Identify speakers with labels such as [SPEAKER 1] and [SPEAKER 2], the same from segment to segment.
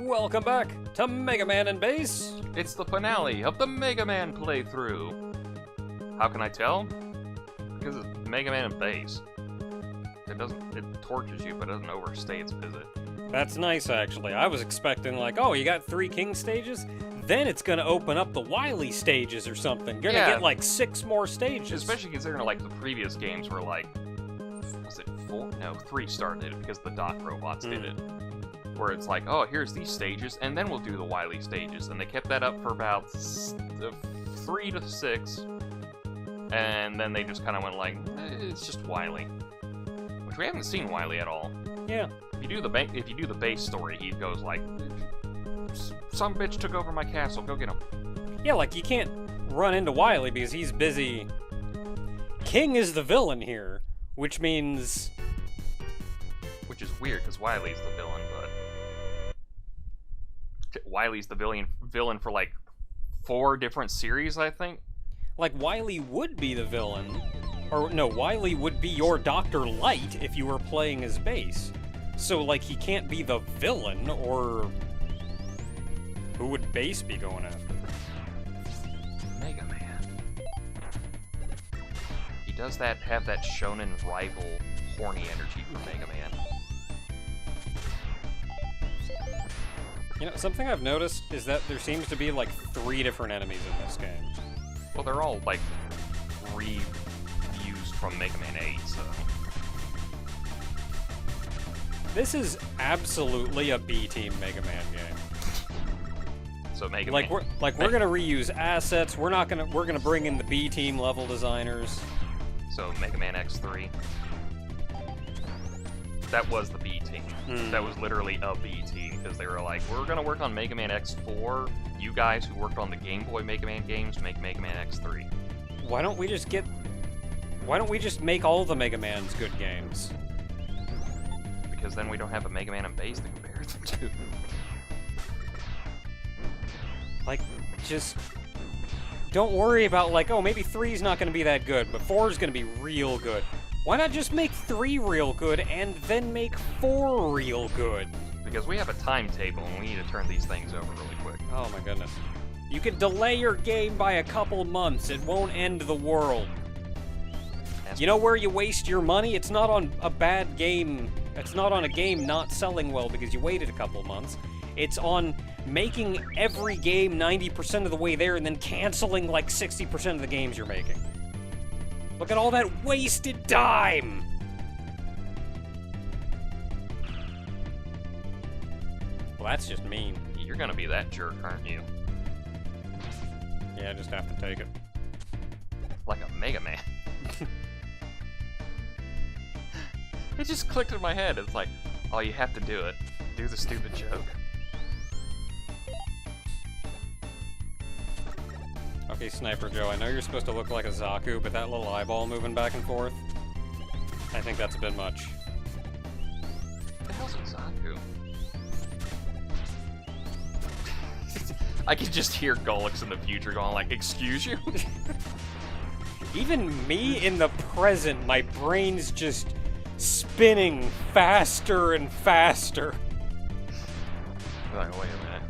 [SPEAKER 1] Welcome back to Mega Man and Base.
[SPEAKER 2] It's the finale of the Mega Man playthrough. How can I tell? Because it's Mega Man and Base. It tortures you, but it doesn't overstay its visit.
[SPEAKER 1] That's nice, actually. I was expecting, like, oh, you got 3 King stages? Then it's gonna open up the Wily stages or something. You're gonna get, like, 6 more stages.
[SPEAKER 2] Especially considering, like, the previous games were, like, was it 4? No, 3 started it because the Doc Robots did it. Where it's like, oh, here's these stages, and then we'll do the Wily stages. And they kept that up for about 3 to 6. And then they just kind of went like, it's just Wily. Which we haven't seen Wily at all.
[SPEAKER 1] Yeah.
[SPEAKER 2] If you do the base story, he goes like, some bitch took over my castle, go get him.
[SPEAKER 1] Yeah, like, you can't run into Wily because he's busy. King is the villain here, which means...
[SPEAKER 2] Which is weird, because Wily's the villain, but... Wily's the villain for, like, 4 different series, I think?
[SPEAKER 1] Like, Wily would be the villain. Or, no, Wily would be your Dr. Light if you were playing as Base. So, like, he can't be the villain, or... Who would Base be going after?
[SPEAKER 2] Mega Man. He does have that shonen rival horny energy for Mega Man.
[SPEAKER 1] You know, something I've noticed is that there seems to be, like, 3 different enemies in this game.
[SPEAKER 2] Well, they're all, like, reused from Mega Man 8, so...
[SPEAKER 1] This is absolutely a B-Team Mega Man game.
[SPEAKER 2] So Mega
[SPEAKER 1] Man... We're gonna reuse assets, we're gonna bring in the B-Team level designers.
[SPEAKER 2] So Mega Man X3. That was the B-Team. That was literally a B-Team, because they were like, we're gonna work on Mega Man X4, you guys who worked on the Game Boy Mega Man games make Mega Man X3.
[SPEAKER 1] Why don't we just make all the Mega Mans good games?
[SPEAKER 2] Because then we don't have a Mega Man and Base to compare them to.
[SPEAKER 1] Like, just... Don't worry about, like, oh, maybe 3's not gonna be that good, but 4's gonna be real good. Why not just make 3 real good, and then make 4 real good?
[SPEAKER 2] Because we have a timetable, and we need to turn these things over really quick.
[SPEAKER 1] Oh my goodness. You can delay your game by a couple months, it won't end the world. You know where you waste your money? It's not on a bad game. It's not on a game not selling well because you waited a couple months. It's on making every game 90% of the way there and then canceling like 60% of the games you're making. Look at all that wasted time! Well, that's just mean.
[SPEAKER 2] You're gonna be that jerk, aren't you?
[SPEAKER 1] Yeah, I just have to take it.
[SPEAKER 2] Like a Mega Man. It just clicked in my head. It's like, oh, you have to do it. Do the stupid joke.
[SPEAKER 1] Okay, Sniper Joe, I know you're supposed to look like a Zaku, but that little eyeball moving back and forth, I think that's a bit much.
[SPEAKER 2] What the hell's a Zaku? I can just hear Gollix in the future going like, excuse you?
[SPEAKER 1] Even me in the present, my brain's just spinning faster and faster.
[SPEAKER 2] Like, wait a minute.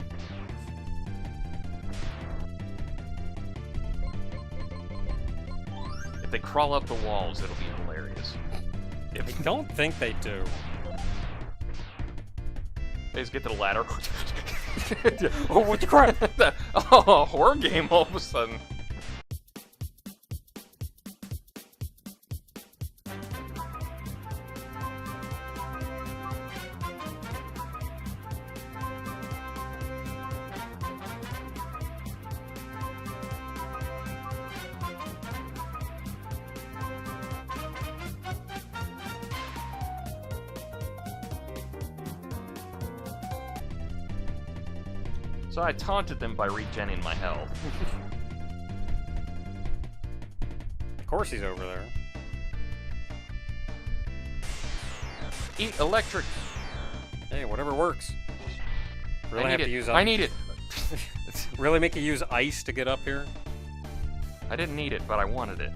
[SPEAKER 2] If they crawl up the walls, it'll be hilarious.
[SPEAKER 1] I don't think they do.
[SPEAKER 2] They just get to the ladder.
[SPEAKER 1] Oh, what the crap?
[SPEAKER 2] Oh, a horror game all of a sudden. So I taunted them by regenning my health.
[SPEAKER 1] Of course he's over there.
[SPEAKER 2] Eat electric!
[SPEAKER 1] Hey, whatever works. Really have to use ice?
[SPEAKER 2] I need it!
[SPEAKER 1] Really make you use ice to get up here?
[SPEAKER 2] I didn't need it, but I wanted it.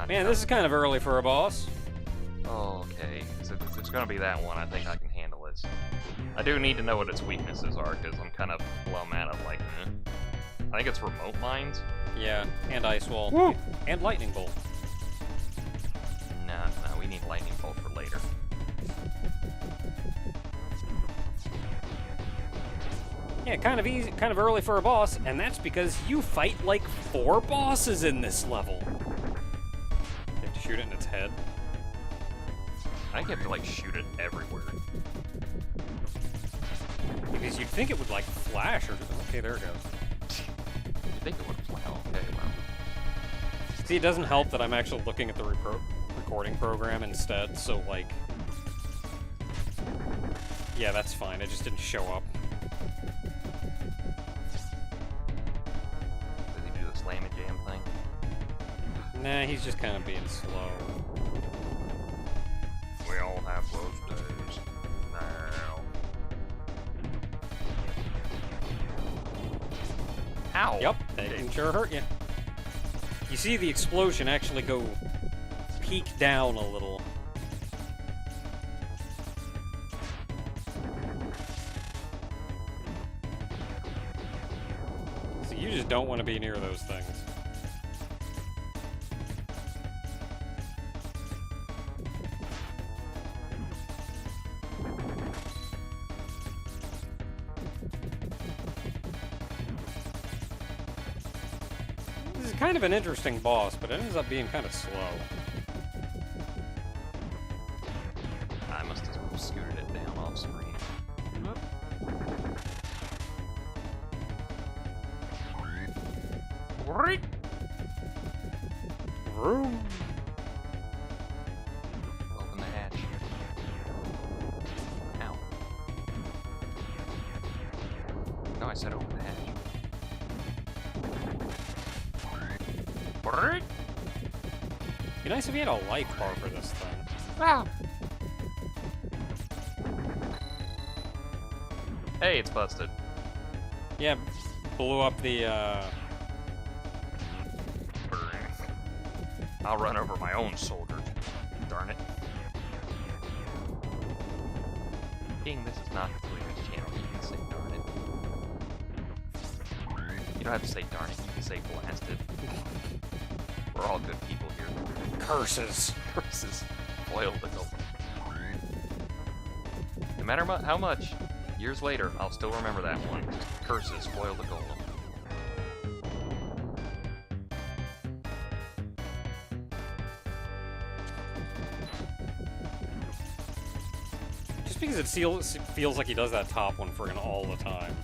[SPEAKER 1] Man, this is kind of early for a boss.
[SPEAKER 2] Oh, okay. So if it's gonna be that one, I think I can handle this. I do need to know what its weaknesses are, because I'm kind of low mana, like, I think it's remote mines.
[SPEAKER 1] Yeah, and Ice Wall.
[SPEAKER 2] Woo!
[SPEAKER 1] And Lightning Bolt.
[SPEAKER 2] No, we need lightning bolt for later.
[SPEAKER 1] Yeah, kind of easy, kind of early for a boss, and that's because you fight like 4 bosses in this level. You have to shoot it in its head.
[SPEAKER 2] I think you have to, like, shoot it everywhere.
[SPEAKER 1] Because you'd think it would, like, flash or... Okay, there it goes.
[SPEAKER 2] You think it would fly? Okay, well.
[SPEAKER 1] See, it doesn't help that I'm actually looking at the recording program instead, so, like... Yeah, that's fine. It just didn't show up.
[SPEAKER 2] Does he do the slam and jam thing?
[SPEAKER 1] Nah, he's just kind of being slow.
[SPEAKER 2] We all have those days. Now. Ow!
[SPEAKER 1] Yep, they can sure hurt you. You see the explosion actually go peak down a little. So you just don't want to be near those things. This is kind of an interesting boss, but it ends up being kind of slow.
[SPEAKER 2] I must have scooted it down off screen.
[SPEAKER 1] Vroom.
[SPEAKER 2] Open the hatch. Ow. No, I said open the hatch.
[SPEAKER 1] Be nice if you had a life bar for this thing.
[SPEAKER 2] Ah. Hey, it's busted.
[SPEAKER 1] Yeah, blew up the,
[SPEAKER 2] I'll run over my own soldiers. Darn it. Being this is not the Blue's channel, you can say darn it. You don't have to say darn it, you can say blasted. We're all good people here.
[SPEAKER 1] curses.
[SPEAKER 2] Curses. Foil the golem. No matter how much, years later, I'll still remember that one. Curses, foil the golem.
[SPEAKER 1] Just because it feels like he does that top one friggin' all the time.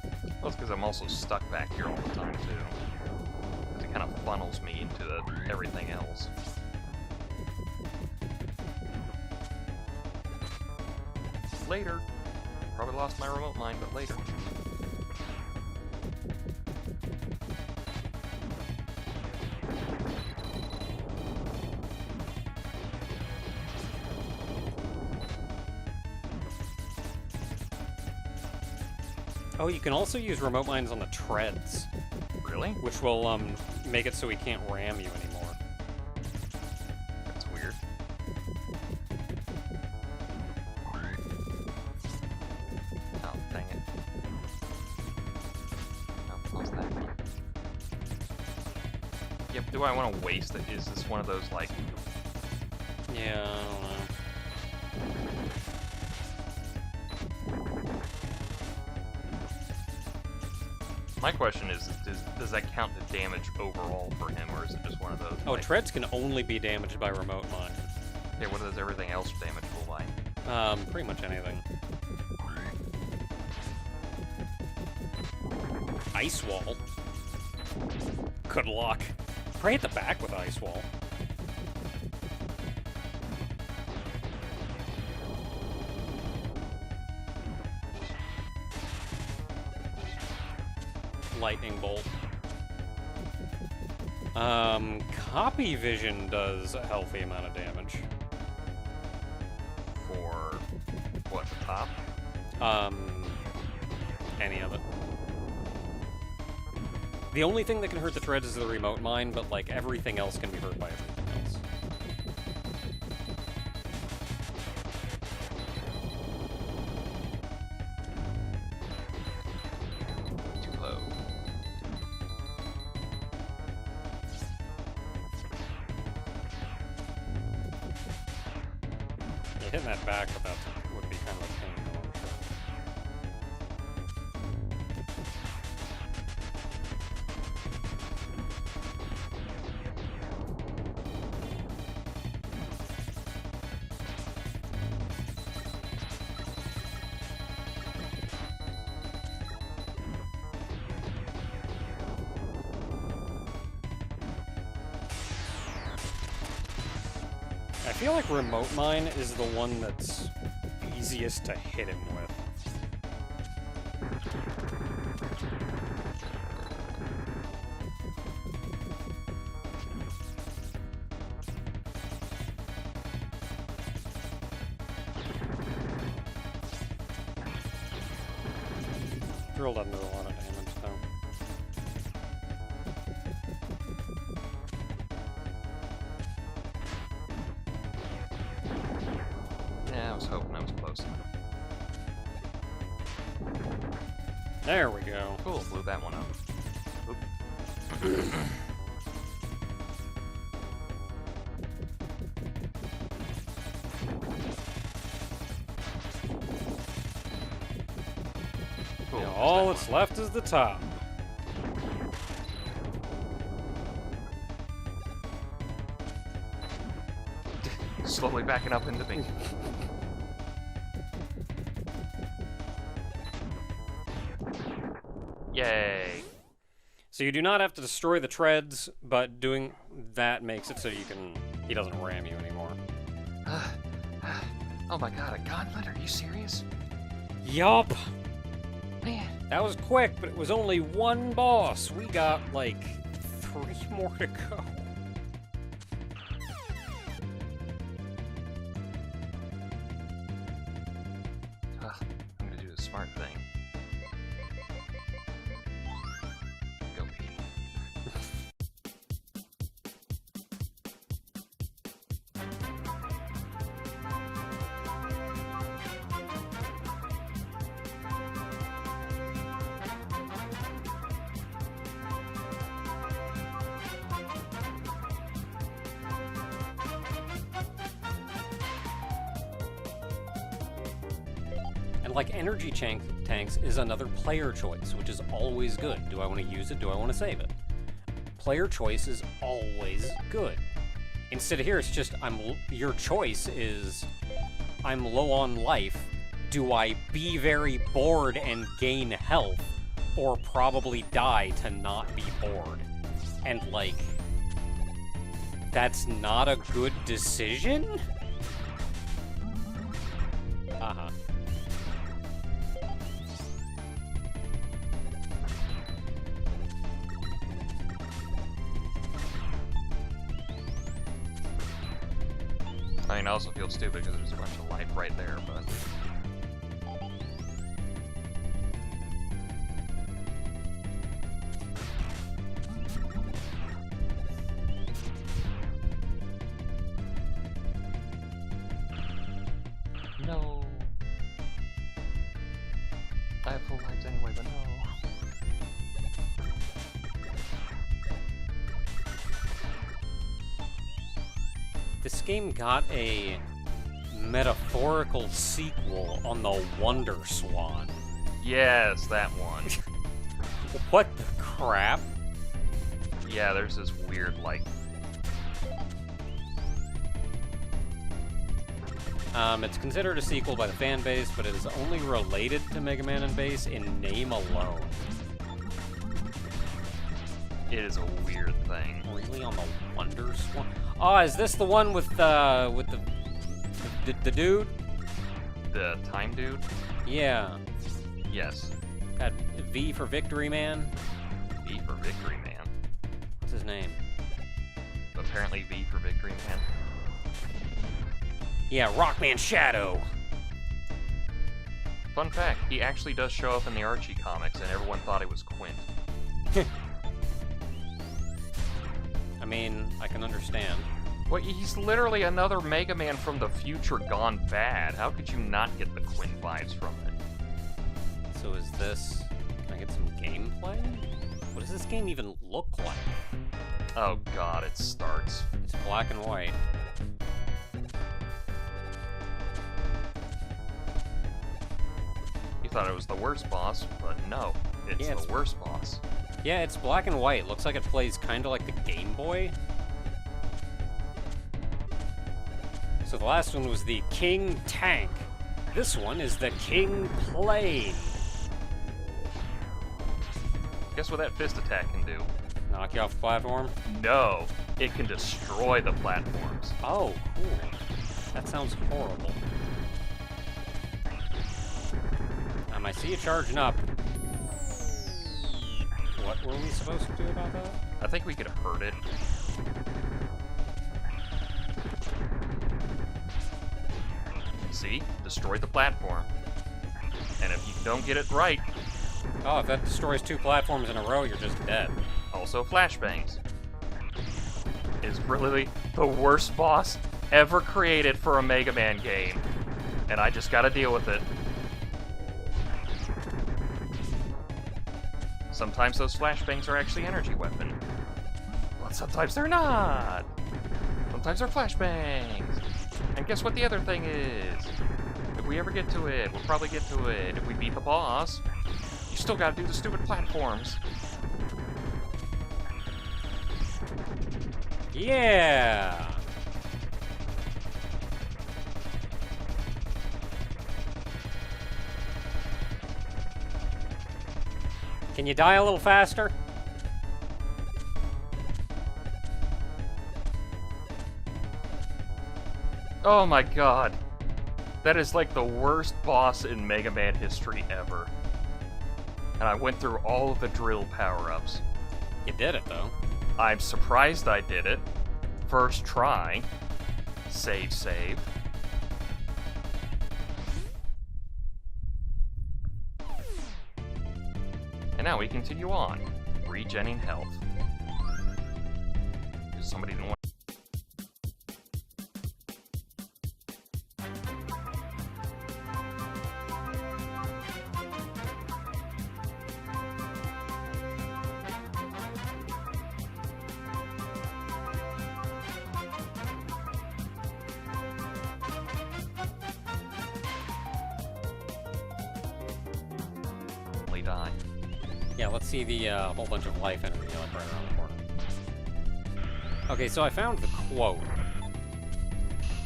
[SPEAKER 2] Well, it's because I'm also stuck back here all the time, too. Because it kind of funnels me into everything else. Later. Probably lost my remote mine, but later.
[SPEAKER 1] Oh, you can also use remote mines on the treads,
[SPEAKER 2] Really?
[SPEAKER 1] which will make it so he can't ram you anymore.
[SPEAKER 2] That's weird. Oh, dang it. Oh, lost that. Yep, do I want to waste it? Is this one of those, like...
[SPEAKER 1] Yeah, I don't know.
[SPEAKER 2] My question is, does that count to damage overall for him, or is it just one of those?
[SPEAKER 1] Oh,
[SPEAKER 2] like,
[SPEAKER 1] treads can only be damaged by remote mine.
[SPEAKER 2] Okay, what is everything else damageable by?
[SPEAKER 1] Pretty much anything. Ice wall. Good luck. Probably hit the back with ice wall. Lightning bolt. Copy vision does a healthy amount of damage.
[SPEAKER 2] For what, the top?
[SPEAKER 1] Any of it. The only thing that can hurt the treads is the remote mine, but like everything else can be hurt by everything else. hitting that back with that would be kind of a pain in the long term. I feel like Remote Mine is the one that's easiest to hit him with. Drill doesn't do a lot of damage, though.
[SPEAKER 2] Yeah, I was hoping I was close enough.
[SPEAKER 1] There we go.
[SPEAKER 2] Cool, blew that one up. Oop. Cool,
[SPEAKER 1] Yeah,
[SPEAKER 2] there's
[SPEAKER 1] all
[SPEAKER 2] that
[SPEAKER 1] that's
[SPEAKER 2] one.
[SPEAKER 1] left is the top.
[SPEAKER 2] Slowly backing up into me. Yay!
[SPEAKER 1] So you do not have to destroy the treads, but doing that makes it so you can... he doesn't ram you anymore.
[SPEAKER 2] Oh my god, a gauntlet? Are you serious?
[SPEAKER 1] Yup!
[SPEAKER 2] Man.
[SPEAKER 1] That was quick, but it was only one boss. We got, like, 3 more to go.
[SPEAKER 2] I'm gonna do the smart thing. Go pee.
[SPEAKER 1] And like energy tanks is another player choice, which is always good. Do I want to use it? Do I want to save it? Player choice is always good. Instead of here, it's just your choice is I'm low on life. Do I be very bored and gain health, or probably die to not be bored? And like, that's not a good decision? Uh-huh.
[SPEAKER 2] I mean, I also feel stupid because there's a bunch of life right there, but... No. I have full lives anyway, but no.
[SPEAKER 1] This game got a metaphorical sequel on the Wonder Swan.
[SPEAKER 2] Yes, that one.
[SPEAKER 1] What the crap?
[SPEAKER 2] Yeah, there's this weird, like...
[SPEAKER 1] It's considered a sequel by the fan base, but it is only related to Mega Man and Base in name alone.
[SPEAKER 2] It is a weird thing.
[SPEAKER 1] Really, on the Wonder Swan? Oh, is this the one with the dude?
[SPEAKER 2] The time dude?
[SPEAKER 1] Yeah.
[SPEAKER 2] Yes.
[SPEAKER 1] Got V for Victory Man.
[SPEAKER 2] V for Victory Man.
[SPEAKER 1] What's his name?
[SPEAKER 2] Apparently V for Victory Man.
[SPEAKER 1] Yeah, Rockman Shadow.
[SPEAKER 2] Fun fact, he actually does show up in the Archie comics, and everyone thought it was Quint.
[SPEAKER 1] I mean, I can understand.
[SPEAKER 2] Well, he's literally another Mega Man from the future gone bad. How could you not get the Quint vibes from it?
[SPEAKER 1] So is this... Can I get some gameplay? What does this game even look like?
[SPEAKER 2] Oh god, it starts.
[SPEAKER 1] It's black and white.
[SPEAKER 2] thought it was the worst boss, but no, it's
[SPEAKER 1] Yeah,
[SPEAKER 2] the worst boss.
[SPEAKER 1] Yeah, it's black and white. Looks like it plays kind of like the Game Boy. So the last one was the King Tank. This one is the King Plane.
[SPEAKER 2] Guess what that fist attack can do?
[SPEAKER 1] Knock you off the platform?
[SPEAKER 2] No, it can destroy the platforms.
[SPEAKER 1] Oh, cool. That sounds horrible. I see you charging up. What were we supposed to do about that?
[SPEAKER 2] I think we could hurt it. See? Destroy the platform. And if you don't get it right...
[SPEAKER 1] Oh, if that destroys 2 platforms in a row, you're just dead.
[SPEAKER 2] Also, flashbangs. Is really the worst boss ever created for a Mega Man game. And I just gotta deal with it. Sometimes those flashbangs are actually energy weapon. But sometimes they're not. Sometimes they're flashbangs. And guess what the other thing is? If we ever get to it, we'll probably get to it. If we beat the boss, you still gotta do the stupid platforms.
[SPEAKER 1] Yeah! Can you die a little faster?
[SPEAKER 2] Oh my god. That is like the worst boss in Mega Man history ever. And I went through all of the drill power-ups.
[SPEAKER 1] You did it, though.
[SPEAKER 2] I'm surprised I did it. First try. Save, save. And now we continue on. Regenning health. Somebody didn't want... die.
[SPEAKER 1] Yeah, let's see the whole bunch of life energy like right around the corner. Okay, so I found the quote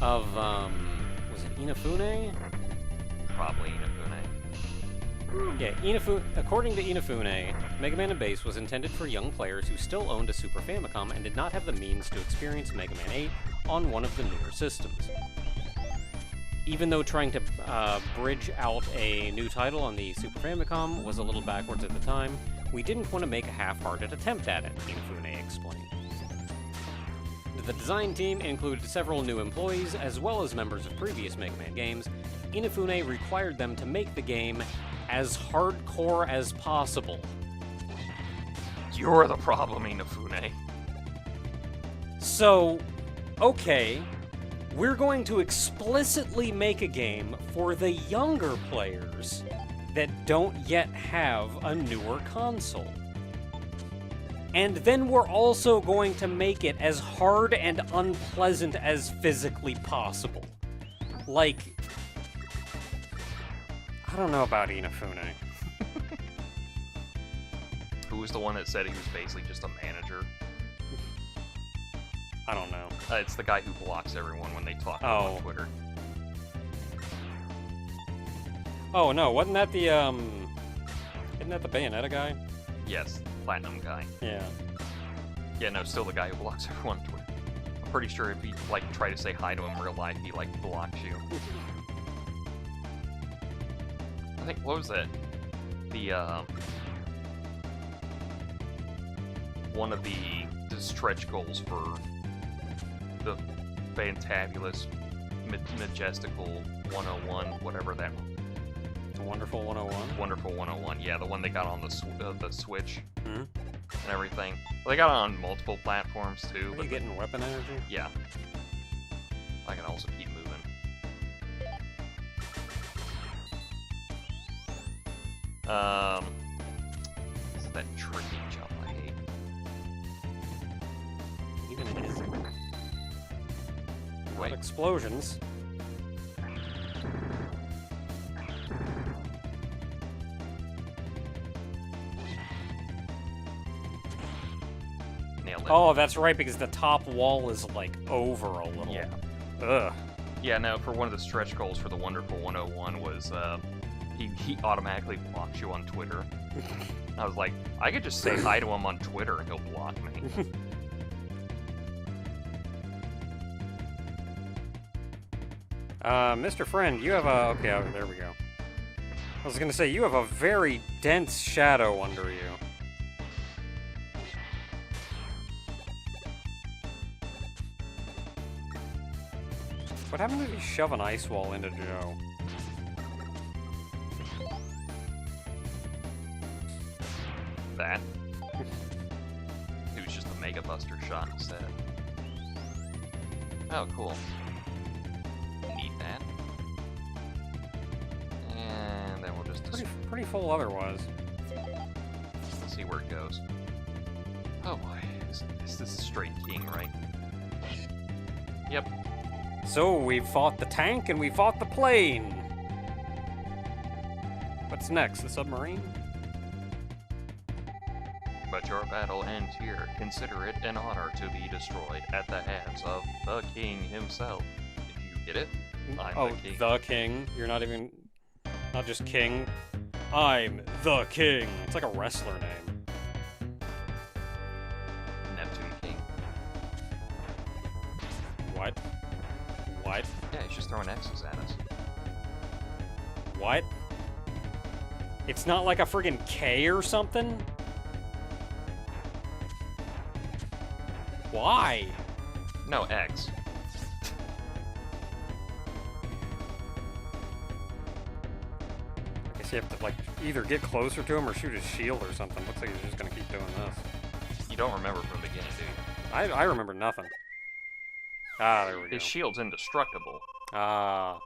[SPEAKER 1] of, was it Inafune?
[SPEAKER 2] Probably Inafune.
[SPEAKER 1] Yeah, according to Inafune, Mega Man & Bass was intended for young players who still owned a Super Famicom and did not have the means to experience Mega Man 8 on one of the newer systems. Even though trying to bridge out a new title on the Super Famicom was a little backwards at the time, we didn't want to make a half-hearted attempt at it, Inafune explained. The design team included several new employees, as well as members of previous Mega Man games. Inafune required them to make the game as hardcore as possible.
[SPEAKER 2] You're the problem, Inafune.
[SPEAKER 1] So, okay, we're going to explicitly make a game for the younger players that don't yet have a newer console. And then we're also going to make it as hard and unpleasant as physically possible. Like, I don't know about Inafune.
[SPEAKER 2] Who was the one that said he was basically just a manager?
[SPEAKER 1] I don't know.
[SPEAKER 2] It's the guy who blocks everyone when they talk
[SPEAKER 1] Oh.
[SPEAKER 2] on Twitter.
[SPEAKER 1] Oh no, wasn't that the isn't that the Bayonetta guy?
[SPEAKER 2] Yes, Platinum guy.
[SPEAKER 1] Yeah.
[SPEAKER 2] Yeah, no, still the guy who blocks everyone on Twitter. I'm pretty sure if you, like, try to say hi to him in real life, he, like, blocks you. I think, what was that? The, one of the stretch goals for the fantabulous, majestical 101, whatever that...
[SPEAKER 1] The Wonderful 101?
[SPEAKER 2] Wonderful 101, yeah, the one they got on the Switch.
[SPEAKER 1] Mm-hmm.
[SPEAKER 2] And everything. Well, they got it on multiple platforms too.
[SPEAKER 1] Are you getting weapon energy?
[SPEAKER 2] Yeah. I can also keep moving. This is that tricky jump I hate.
[SPEAKER 1] Even it is.
[SPEAKER 2] Wait.
[SPEAKER 1] Explosions.
[SPEAKER 2] shield.
[SPEAKER 1] Oh, that's right, because the top wall is, like, over a little.
[SPEAKER 2] Yeah.
[SPEAKER 1] Ugh.
[SPEAKER 2] Yeah, no, for one of the stretch goals for the Wonderful 101 was, he automatically blocks you on Twitter. I was like, I could just say hi to him on Twitter and he'll block me.
[SPEAKER 1] Mr. Friend, you have a... Okay, there we go. I was gonna say, you have a very dense shadow under you. What happened if you shove an ice wall into Joe?
[SPEAKER 2] That. It was just a Mega Buster shot instead. Oh, cool. Need that. And then we'll just...
[SPEAKER 1] Pretty full otherwise.
[SPEAKER 2] Let's see where it goes. Oh boy. This is straight king, right? Yep.
[SPEAKER 1] So, we fought the tank and we fought the plane. What's next? The submarine?
[SPEAKER 2] But your battle ends here. Consider it an honor to be destroyed at the hands of the king himself. Did you get it? I'm the king.
[SPEAKER 1] The king. You're not even... Not just king. I'm the king. It's like a wrestler name.
[SPEAKER 2] Neptune King.
[SPEAKER 1] What? What?
[SPEAKER 2] Yeah, he's just throwing X's at us.
[SPEAKER 1] What? It's not like a friggin' K or something? Why?
[SPEAKER 2] No, X.
[SPEAKER 1] I guess you have to, like, either get closer to him or shoot his shield or something. Looks like he's just gonna keep doing this.
[SPEAKER 2] You don't remember from the beginning, do you?
[SPEAKER 1] I remember nothing. Ah, there we go.
[SPEAKER 2] His shield's indestructible.
[SPEAKER 1] Ah.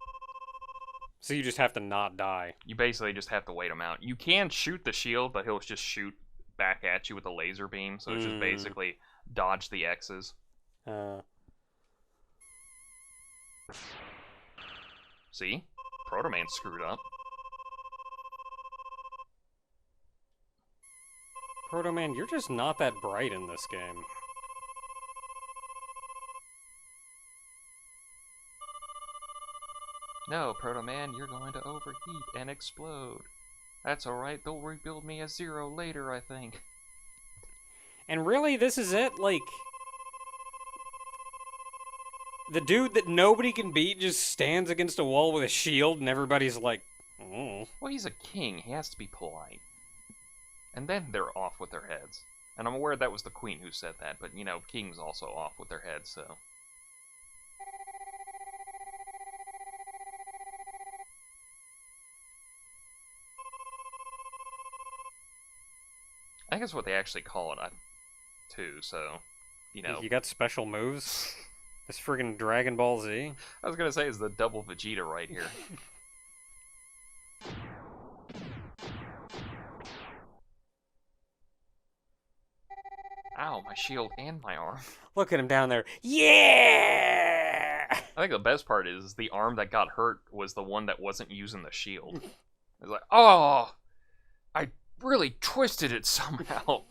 [SPEAKER 1] So you just have to not die.
[SPEAKER 2] You basically just have to wait him out. You can shoot the shield, but he'll just shoot back at you with a laser beam, so it's just basically dodge the X's. See? Proto Man screwed up.
[SPEAKER 1] Proto Man, you're just not that bright in this game.
[SPEAKER 2] No, Proto Man, you're going to overheat and explode. That's alright, they'll rebuild me as Zero later, I think.
[SPEAKER 1] And really, this is it? Like, the dude that nobody can beat just stands against a wall with a shield and everybody's like, oh.
[SPEAKER 2] Well, he's a king, he has to be polite. And then they're off with their heads. And I'm aware that was the queen who said that, but, you know, kings also off with their heads, so... I think that's what they actually call it, too, so, you know...
[SPEAKER 1] You got special moves? This friggin' Dragon Ball Z?
[SPEAKER 2] I was gonna say, it's the double Vegeta right here. Ow, my shield and my arm.
[SPEAKER 1] Look at him down there. Yeah!
[SPEAKER 2] I think the best part is the arm that got hurt was the one that wasn't using the shield. It's like, oh! I really twisted it somehow.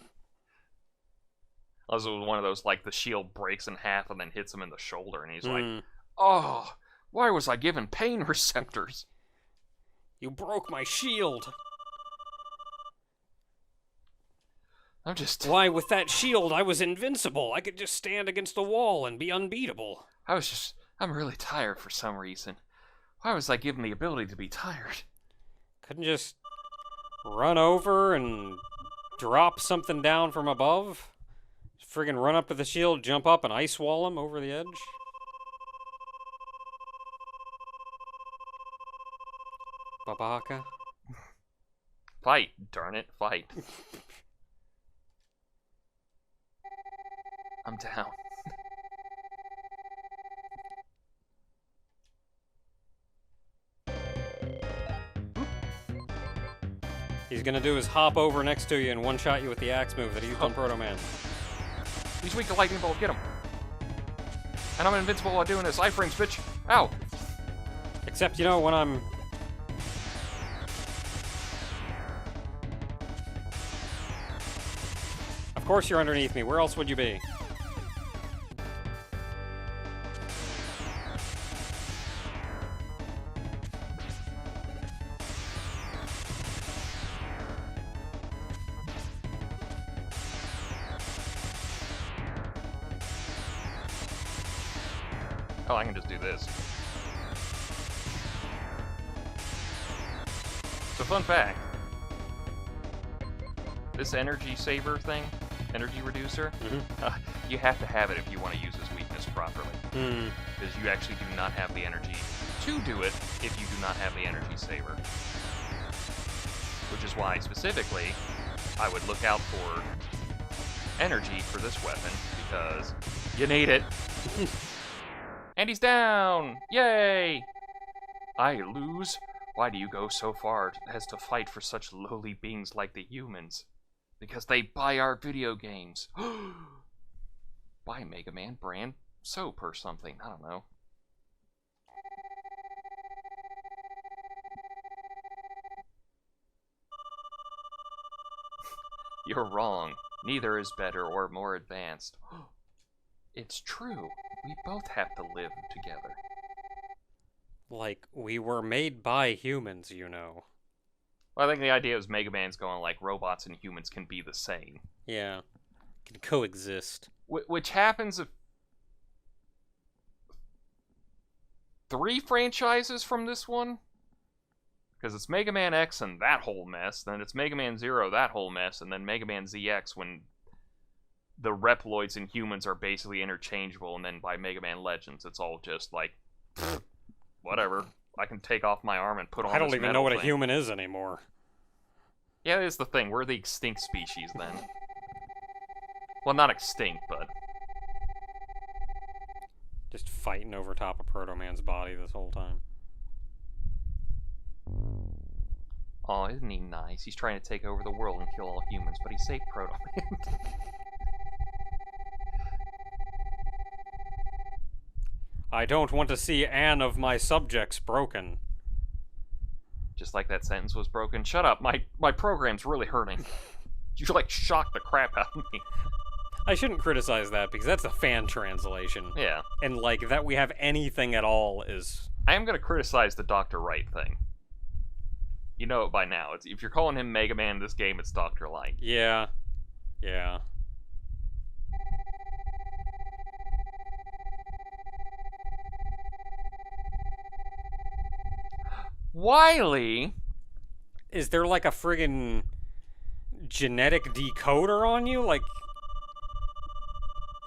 [SPEAKER 2] Unless it was one of those, like, the shield breaks in half and then hits him in the shoulder, and he's like, oh, why was I given pain receptors?
[SPEAKER 1] You broke my shield.
[SPEAKER 2] I'm just...
[SPEAKER 1] Why, with that shield, I was invincible. I could just stand against a wall and be unbeatable.
[SPEAKER 2] I'm really tired for some reason. Why was I given the ability to be tired?
[SPEAKER 1] Couldn't just run over and drop something down from above? Friggin' run up to the shield, jump up, and ice wall him over the edge? Babaka?
[SPEAKER 2] Fight, darn it, fight. I'm down.
[SPEAKER 1] He's gonna do his hop over next to you and one-shot you with the axe move that he used on Proto Man.
[SPEAKER 2] He's weak to lightning bolt, get him. And I'm invincible while doing this. Iframes, bitch. Ow.
[SPEAKER 1] Except, you know, when I'm... Of course you're underneath me. Where else would you be?
[SPEAKER 2] Oh, I can just do this. So, fun fact. This energy saver thing, energy reducer, you have to have it if you want to use this weakness properly. Because you actually do not have the energy to do it if you do not have the energy saver. Which is why, specifically, I would look out for energy for this weapon, because you need it. And he's down! Yay! I lose? Why do you go so far as to fight for such lowly beings like the humans? Because they buy our video games. Buy Mega Man brand soap or something. I don't know. You're wrong. Neither is better or more advanced. It's true. We both have to live together.
[SPEAKER 1] Like, we were made by humans, you know.
[SPEAKER 2] Well, I think the idea is Mega Man's going like, robots and humans can be the same.
[SPEAKER 1] Yeah. Can coexist.
[SPEAKER 2] Which happens if 3 franchises from this one? Because it's Mega Man X and that whole mess, then it's Mega Man Zero, that whole mess, and then Mega Man ZX when the Reploids and humans are basically interchangeable, and then by Mega Man Legends, it's all just like, whatever. I can take off my arm and put on
[SPEAKER 1] I don't
[SPEAKER 2] this
[SPEAKER 1] even know what
[SPEAKER 2] thing.
[SPEAKER 1] a human is anymore.
[SPEAKER 2] Yeah, that's the thing. We're the extinct species then. Well, not extinct, but...
[SPEAKER 1] Just fighting over top of Proto Man's body this whole time.
[SPEAKER 2] Oh, isn't he nice? He's trying to take over the world and kill all humans, but he saved Proto Man.
[SPEAKER 1] I don't want to see an of my subjects broken.
[SPEAKER 2] Just like that sentence was broken. Shut up, my program's really hurting. You like shocked the crap out of me.
[SPEAKER 1] I shouldn't criticize that because that's a fan translation.
[SPEAKER 2] Yeah.
[SPEAKER 1] And like that we have anything at all is...
[SPEAKER 2] I am gonna criticize the Dr. Light thing. You know it by now. If you're calling him Mega Man in this game, it's Dr. Light.
[SPEAKER 1] Yeah. Yeah.
[SPEAKER 2] Wily?
[SPEAKER 1] Is there like a friggin' genetic decoder on you? Like,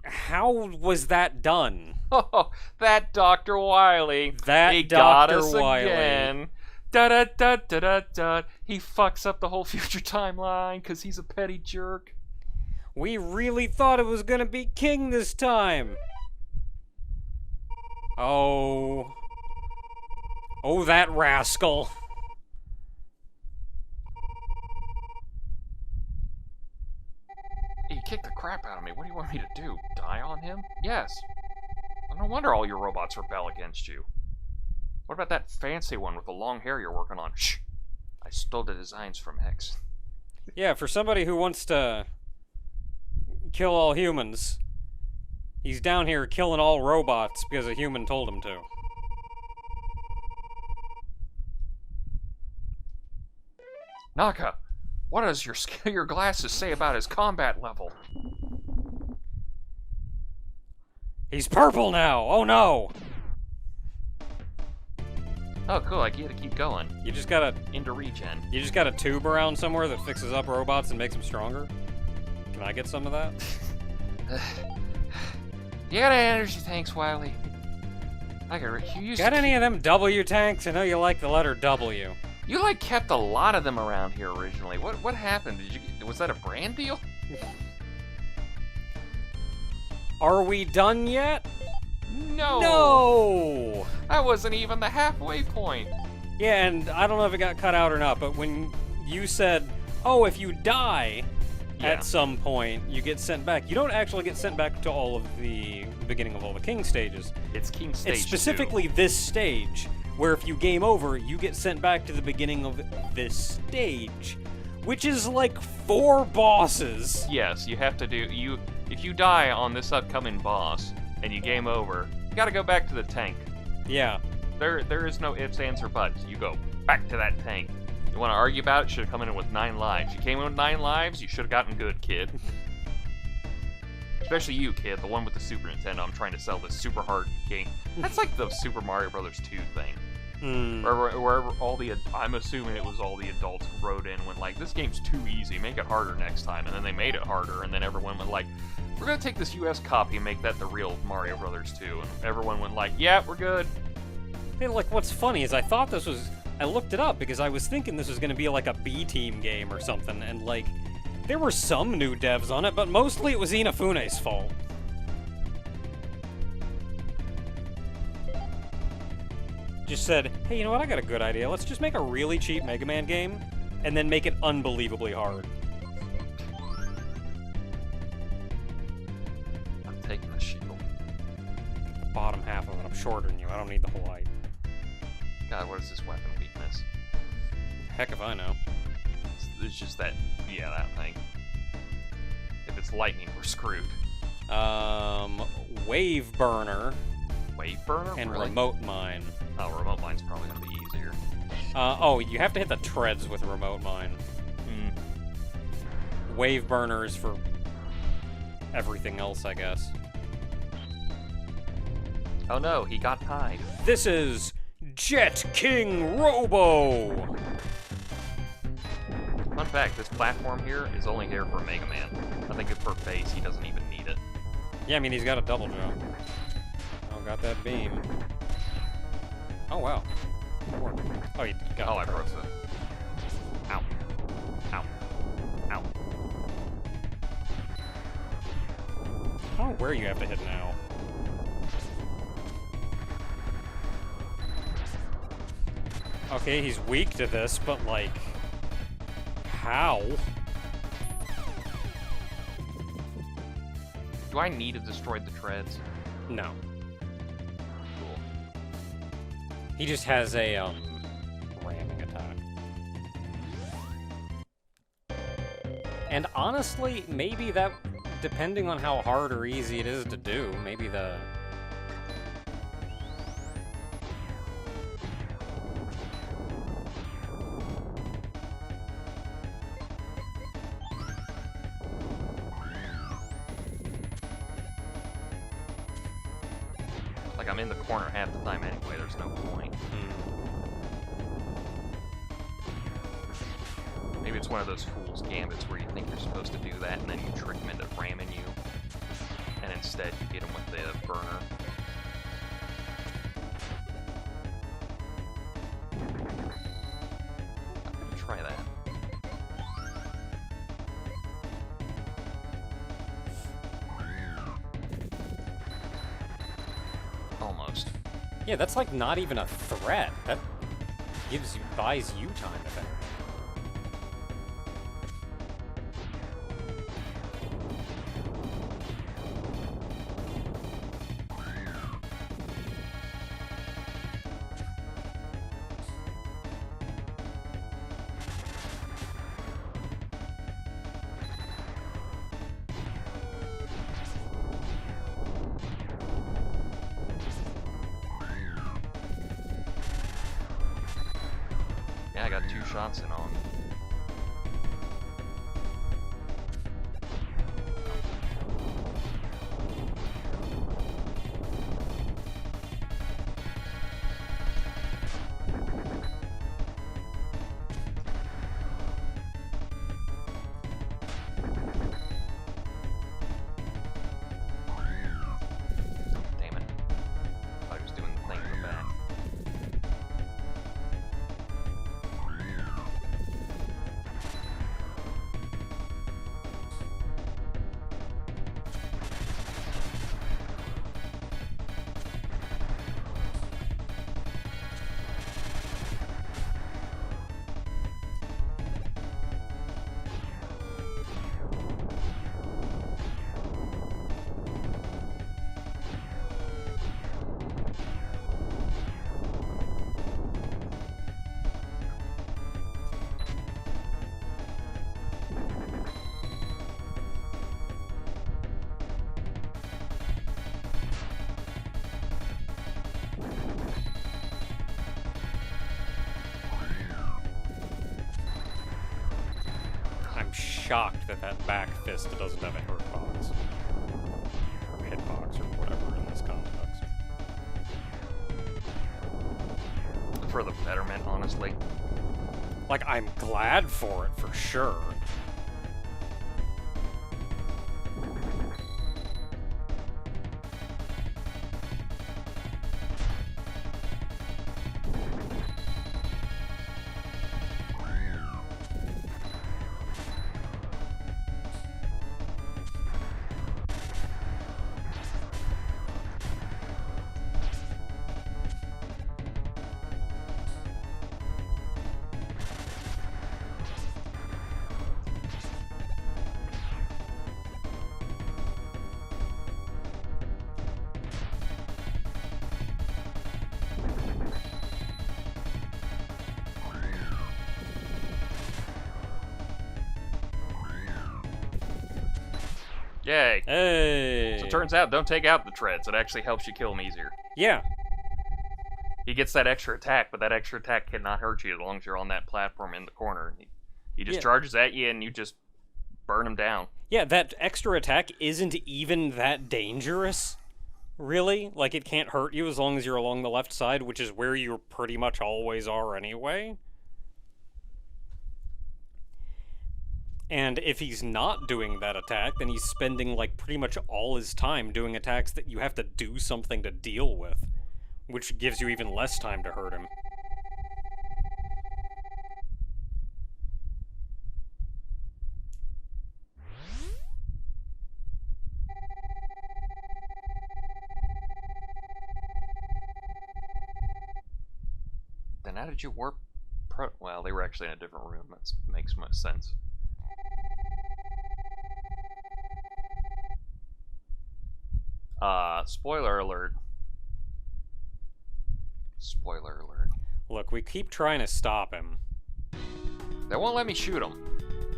[SPEAKER 1] how was that done?
[SPEAKER 2] Oh, that Dr. Wily.
[SPEAKER 1] That
[SPEAKER 2] he got us
[SPEAKER 1] Dr. Wily.
[SPEAKER 2] again. Da da da da da da. He fucks up the whole future timeline because he's a petty jerk.
[SPEAKER 1] We really thought it was gonna be King this time. Oh. Oh, that rascal.
[SPEAKER 2] He kicked the crap out of me. What do you want me to do? Die on him? Yes. No wonder all your robots rebel against you. What about that fancy one with the long hair you're working on? Shh. I stole the designs from Hex.
[SPEAKER 1] Yeah, for somebody who wants to kill all humans, he's down here killing all robots because a human told him to.
[SPEAKER 2] Naka, what does your glasses say about his combat level?
[SPEAKER 1] He's purple now! Oh no!
[SPEAKER 2] Oh, cool. I get to keep going.
[SPEAKER 1] You just got
[SPEAKER 2] Into regen.
[SPEAKER 1] a tube around somewhere that fixes up robots and makes them stronger? Can I get some of that?
[SPEAKER 2] You got any energy tanks, Wily? I got you used
[SPEAKER 1] Got
[SPEAKER 2] to
[SPEAKER 1] any of them W tanks? I know you like the letter W.
[SPEAKER 2] You like kept a lot of them around here originally. What happened? Was that a brand deal?
[SPEAKER 1] Are we done yet?
[SPEAKER 2] No.
[SPEAKER 1] No!
[SPEAKER 2] That wasn't even the halfway point.
[SPEAKER 1] Yeah, and I don't know if it got cut out or not, but when you said, oh, if you die at some point, you get sent back. You don't actually get sent back to all of the beginning of all the King stages.
[SPEAKER 2] It's King Stage
[SPEAKER 1] It's specifically this stage, where if you game over, you get sent back to the beginning of this stage, which is like 4 bosses.
[SPEAKER 2] Yes, you have to do... If you die on this upcoming boss, and you game over, you gotta go back to the tank.
[SPEAKER 1] Yeah.
[SPEAKER 2] There is no ifs, ands, or buts. You go back to that tank. You want to argue about it? Should have come in with 9 lives. You came in with 9 lives, you should have gotten good, kid. Especially you, kid, the one with the Super Nintendo. I'm trying to sell this super hard game. That's like the Super Mario Brothers 2 thing. Wherever all the, I'm assuming it was all the adults who wrote in went like, this game's too easy, make it harder next time. And then they made it harder, and then everyone went like, we're gonna take this US copy and make that the real Mario Brothers 2. And everyone went like, yeah, we're good.
[SPEAKER 1] Hey, like, what's funny is I thought this was... I looked it up because I was thinking this was going to be like a B-team game or something, and like, there were some new devs on it, but mostly it was Inafune's fault. Just said, hey, you know what, I got a good idea. Let's just make a really cheap Mega Man game, and then make it unbelievably hard.
[SPEAKER 2] I'm taking the shield.
[SPEAKER 1] Bottom half of it, I'm shorter than you, I don't need the whole height.
[SPEAKER 2] God, what is this weapon weakness?
[SPEAKER 1] Heck if I know.
[SPEAKER 2] It's just that, yeah, that thing. If it's lightning, we're screwed.
[SPEAKER 1] Wave Burner.
[SPEAKER 2] Wave Burner?
[SPEAKER 1] And
[SPEAKER 2] really?
[SPEAKER 1] Remote Mine.
[SPEAKER 2] Oh, Remote Mine's probably gonna be easier.
[SPEAKER 1] Oh, you have to hit the treads with Remote Mine. Wave Burner is for everything else, I guess.
[SPEAKER 2] Oh no, he got tied.
[SPEAKER 1] This is Jet King Robo!
[SPEAKER 2] Fun fact, this platform here is only here for Mega Man. I think for base, he doesn't even need it.
[SPEAKER 1] Yeah, I mean, he's got a double jump. Oh, got that beam. Oh, wow. Oh, you got
[SPEAKER 2] Oh, I broke it. Ow. Ow. Ow.
[SPEAKER 1] I don't know where you have to hit now. Okay, he's weak to this, but, like... How?
[SPEAKER 2] Do I need to destroy the treads?
[SPEAKER 1] No.
[SPEAKER 2] Cool.
[SPEAKER 1] He just has a, ramming attack. And honestly, maybe that, depending on how hard or easy it is to do, maybe the...
[SPEAKER 2] Like, I'm in the corner half the time anyway, there's no point. Maybe it's one of those fool's gambits where you think you're supposed to do that, and then you trick him into ramming you. And instead, you get him with the burner. I'm gonna try that. Almost.
[SPEAKER 1] Yeah, that's like not even a threat. That buys you time, if anything.
[SPEAKER 2] Yeah, I got 2 shots in on. Damn it. I thought he was doing the thing in the back.
[SPEAKER 1] I'm shocked that that back fist doesn't have a hurt box.
[SPEAKER 2] for the betterment, honestly.
[SPEAKER 1] Like, I'm glad for it, for sure.
[SPEAKER 2] Yay.
[SPEAKER 1] Hey!
[SPEAKER 2] So it turns out, don't take out the treads. It actually helps you kill him easier.
[SPEAKER 1] Yeah.
[SPEAKER 2] He gets that extra attack, but that extra attack cannot hurt you as long as you're on that platform in the corner. He just charges at you, and you just burn him down.
[SPEAKER 1] Yeah, that extra attack isn't even that dangerous, really. Like, it can't hurt you as long as you're along the left side, which is where you pretty much always are anyway. And if he's not doing that attack, then he's spending, like, pretty much all his time doing attacks that you have to do something to deal with, which gives you even less time to hurt him.
[SPEAKER 2] Then how did you warp? Well, they were actually in a different room. That makes much sense. Spoiler alert. Spoiler alert.
[SPEAKER 1] Look, we keep trying to stop him.
[SPEAKER 2] They won't let me shoot him.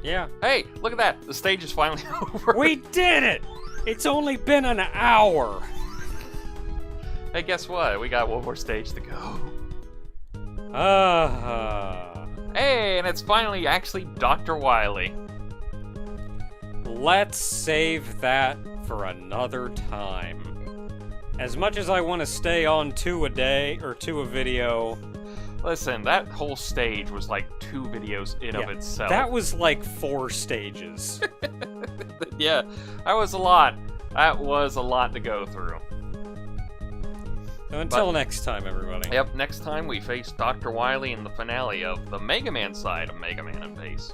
[SPEAKER 1] Yeah.
[SPEAKER 2] Hey, look at that! The stage is finally over.
[SPEAKER 1] We did it! It's only been an hour!
[SPEAKER 2] Hey, guess what? We got one more stage to go. Hey, and it's finally actually Dr. Wily.
[SPEAKER 1] Let's save that for another time. As much as I want to stay on 2 a day, or 2 a video...
[SPEAKER 2] Listen, that whole stage was like 2 videos in of itself.
[SPEAKER 1] That was like 4 stages.
[SPEAKER 2] Yeah, that was a lot. That was a lot to go through.
[SPEAKER 1] So until next time, everybody.
[SPEAKER 2] Yep, next time we face Dr. Wily in the finale of the Mega Man side of Mega Man and Base.